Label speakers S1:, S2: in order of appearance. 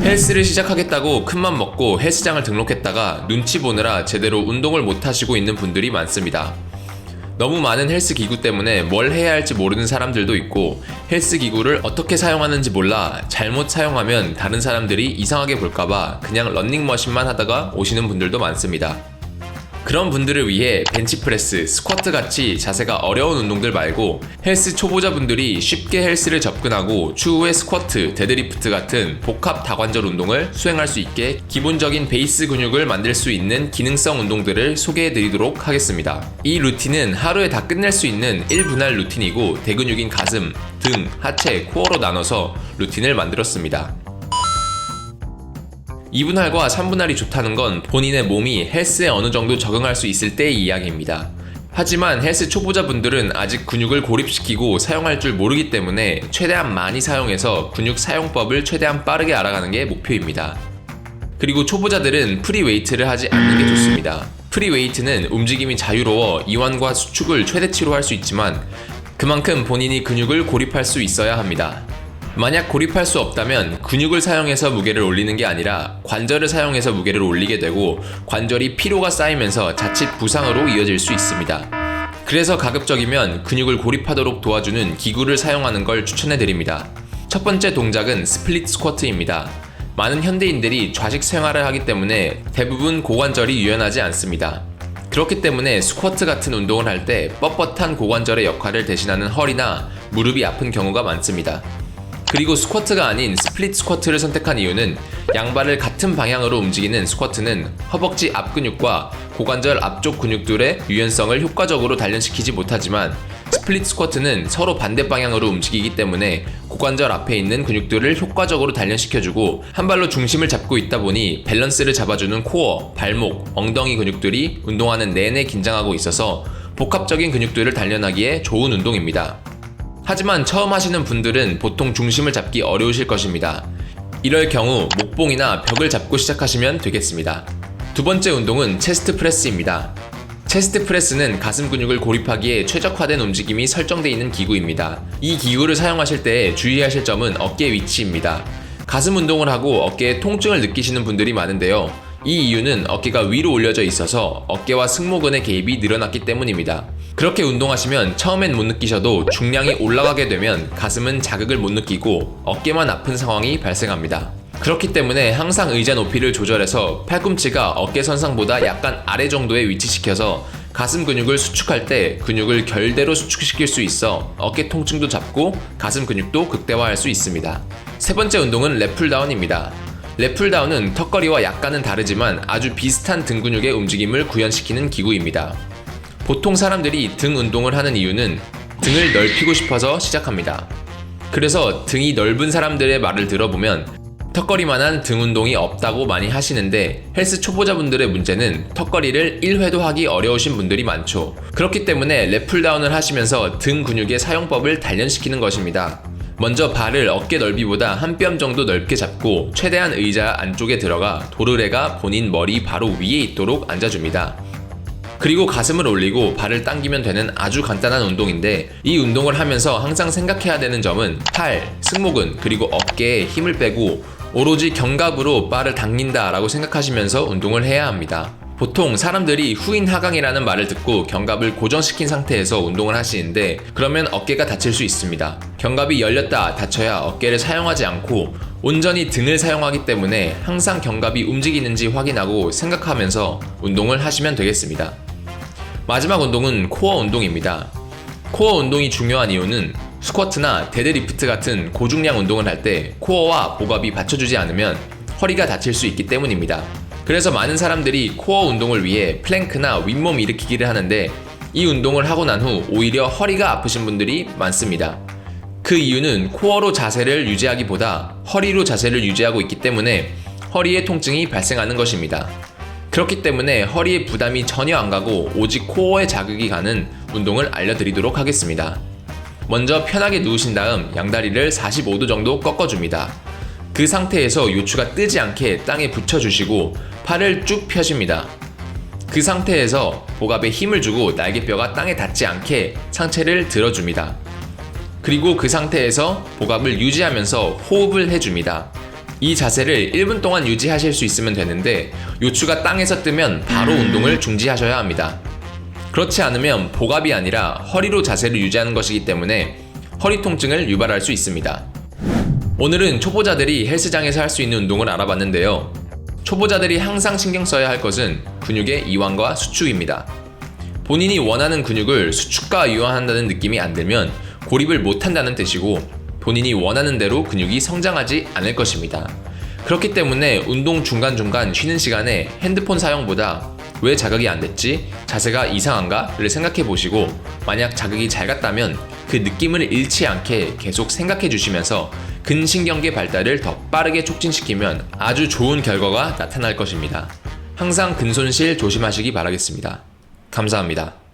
S1: 헬스를 시작하겠다고 큰맘 먹고 헬스장을 등록했다가 눈치 보느라 제대로 운동을 못하시고 있는 분들이 많습니다. 너무 많은 헬스 기구 때문에 뭘 해야 할지 모르는 사람들도 있고, 헬스 기구를 어떻게 사용하는지 몰라 잘못 사용하면 다른 사람들이 이상하게 볼까봐 그냥 러닝머신만 하다가 오시는 분들도 많습니다. 그런 분들을 위해 벤치프레스, 스쿼트 같이 자세가 어려운 운동들 말고 헬스 초보자분들이 쉽게 헬스를 접근하고 추후에 스쿼트, 데드리프트 같은 복합 다관절 운동을 수행할 수 있게 기본적인 베이스 근육을 만들 수 있는 기능성 운동들을 소개해드리도록 하겠습니다. 이 루틴은 하루에 다 끝낼 수 있는 1분할 루틴이고, 대근육인 가슴, 등, 하체, 코어로 나눠서 루틴을 만들었습니다. 2분할과 3분할이 좋다는 건 본인의 몸이 헬스에 어느 정도 적응할 수 있을 때의 이야기입니다. 하지만 헬스 초보자분들은 아직 근육을 고립시키고 사용할 줄 모르기 때문에 최대한 많이 사용해서 근육 사용법을 최대한 빠르게 알아가는 게 목표입니다. 그리고 초보자들은 프리웨이트를 하지 않는 게 좋습니다. 프리웨이트는 움직임이 자유로워 이완과 수축을 최대치로 할 수 있지만 그만큼 본인이 근육을 고립할 수 있어야 합니다. 만약 고립할 수 없다면 근육을 사용해서 무게를 올리는 게 아니라 관절을 사용해서 무게를 올리게 되고, 관절이 피로가 쌓이면서 자칫 부상으로 이어질 수 있습니다. 그래서 가급적이면 근육을 고립하도록 도와주는 기구를 사용하는 걸 추천해드립니다. 첫 번째 동작은 스플릿 스쿼트입니다. 많은 현대인들이 좌식 생활을 하기 때문에 대부분 고관절이 유연하지 않습니다. 그렇기 때문에 스쿼트 같은 운동을 할 때 뻣뻣한 고관절의 역할을 대신하는 허리나 무릎이 아픈 경우가 많습니다. 그리고 스쿼트가 아닌 스플릿 스쿼트를 선택한 이유는 양발을 같은 방향으로 움직이는 스쿼트는 허벅지 앞 근육과 고관절 앞쪽 근육들의 유연성을 효과적으로 단련시키지 못하지만, 스플릿 스쿼트는 서로 반대 방향으로 움직이기 때문에 고관절 앞에 있는 근육들을 효과적으로 단련시켜주고, 한 발로 중심을 잡고 있다 보니 밸런스를 잡아주는 코어, 발목, 엉덩이 근육들이 운동하는 내내 긴장하고 있어서 복합적인 근육들을 단련하기에 좋은 운동입니다. 하지만 처음 하시는 분들은 보통 중심을 잡기 어려우실 것입니다. 이럴 경우 목봉이나 벽을 잡고 시작하시면 되겠습니다. 두 번째 운동은 체스트 프레스입니다. 체스트 프레스는 가슴 근육을 고립하기에 최적화된 움직임이 설정되어 있는 기구입니다. 이 기구를 사용하실 때 주의하실 점은 어깨 위치입니다. 가슴 운동을 하고 어깨에 통증을 느끼시는 분들이 많은데요. 이 이유는 어깨가 위로 올려져 있어서 어깨와 승모근의 개입이 늘어났기 때문입니다. 그렇게 운동하시면 처음엔 못 느끼셔도 중량이 올라가게 되면 가슴은 자극을 못 느끼고 어깨만 아픈 상황이 발생합니다. 그렇기 때문에 항상 의자 높이를 조절해서 팔꿈치가 어깨 선상보다 약간 아래 정도에 위치시켜서 가슴 근육을 수축할 때 근육을 결대로 수축시킬 수 있어 어깨 통증도 잡고 가슴 근육도 극대화할 수 있습니다. 세 번째 운동은 랩풀다운입니다. 랩풀다운은 턱걸이와 약간은 다르지만 아주 비슷한 등 근육의 움직임을 구현시키는 기구입니다. 보통 사람들이 등 운동을 하는 이유는 등을 넓히고 싶어서 시작합니다. 그래서 등이 넓은 사람들의 말을 들어보면 턱걸이만한 등 운동이 없다고 많이 하시는데, 헬스 초보자분들의 문제는 턱걸이를 1회도 하기 어려우신 분들이 많죠. 그렇기 때문에 랩풀다운을 하시면서 등 근육의 사용법을 단련시키는 것입니다. 먼저 발을 어깨 넓이보다 한 뼘 정도 넓게 잡고 최대한 의자 안쪽에 들어가 도르래가 본인 머리 바로 위에 있도록 앉아줍니다. 그리고 가슴을 올리고 발을 당기면 되는 아주 간단한 운동인데, 이 운동을 하면서 항상 생각해야 되는 점은 팔, 승모근, 그리고 어깨에 힘을 빼고 오로지 견갑으로 바를 당긴다 라고 생각하시면서 운동을 해야 합니다. 보통 사람들이 후인 하강이라는 말을 듣고 견갑을 고정시킨 상태에서 운동을 하시는데, 그러면 어깨가 다칠 수 있습니다. 견갑이 열렸다 닫혀야 어깨를 사용하지 않고 온전히 등을 사용하기 때문에 항상 견갑이 움직이는지 확인하고 생각하면서 운동을 하시면 되겠습니다. 마지막 운동은 코어 운동입니다. 코어 운동이 중요한 이유는 스쿼트나 데드리프트 같은 고중량 운동을 할 때 코어와 복압이 받쳐주지 않으면 허리가 다칠 수 있기 때문입니다. 그래서 많은 사람들이 코어 운동을 위해 플랭크나 윗몸 일으키기를 하는데, 이 운동을 하고 난 후 오히려 허리가 아프신 분들이 많습니다. 그 이유는 코어로 자세를 유지하기보다 허리로 자세를 유지하고 있기 때문에 허리에 통증이 발생하는 것입니다. 그렇기 때문에 허리에 부담이 전혀 안 가고 오직 코어에 자극이 가는 운동을 알려드리도록 하겠습니다. 먼저 편하게 누우신 다음 양다리를 45도 정도 꺾어줍니다. 그 상태에서 요추가 뜨지 않게 땅에 붙여주시고 팔을 쭉 펴십니다. 그 상태에서 복압에 힘을 주고 날개뼈가 땅에 닿지 않게 상체를 들어줍니다. 그리고 그 상태에서 복압을 유지하면서 호흡을 해줍니다. 이 자세를 1분 동안 유지하실 수 있으면 되는데 요추가 땅에서 뜨면 바로 운동을 중지하셔야 합니다. 그렇지 않으면 복압이 아니라 허리로 자세를 유지하는 것이기 때문에 허리 통증을 유발할 수 있습니다. 오늘은 초보자들이 헬스장에서 할 수 있는 운동을 알아봤는데요. 초보자들이 항상 신경 써야 할 것은 근육의 이완과 수축입니다. 본인이 원하는 근육을 수축과 이완한다는 느낌이 안 들면 고립을 못한다는 뜻이고 본인이 원하는 대로 근육이 성장하지 않을 것입니다. 그렇기 때문에 운동 중간중간 쉬는 시간에 핸드폰 사용보다 왜 자극이 안 됐지? 자세가 이상한가?를 생각해 보시고 만약 자극이 잘 갔다면 그 느낌을 잃지 않게 계속 생각해 주시면서 근신경계 발달을 더 빠르게 촉진시키면 아주 좋은 결과가 나타날 것입니다. 항상 근손실 조심하시기 바라겠습니다. 감사합니다.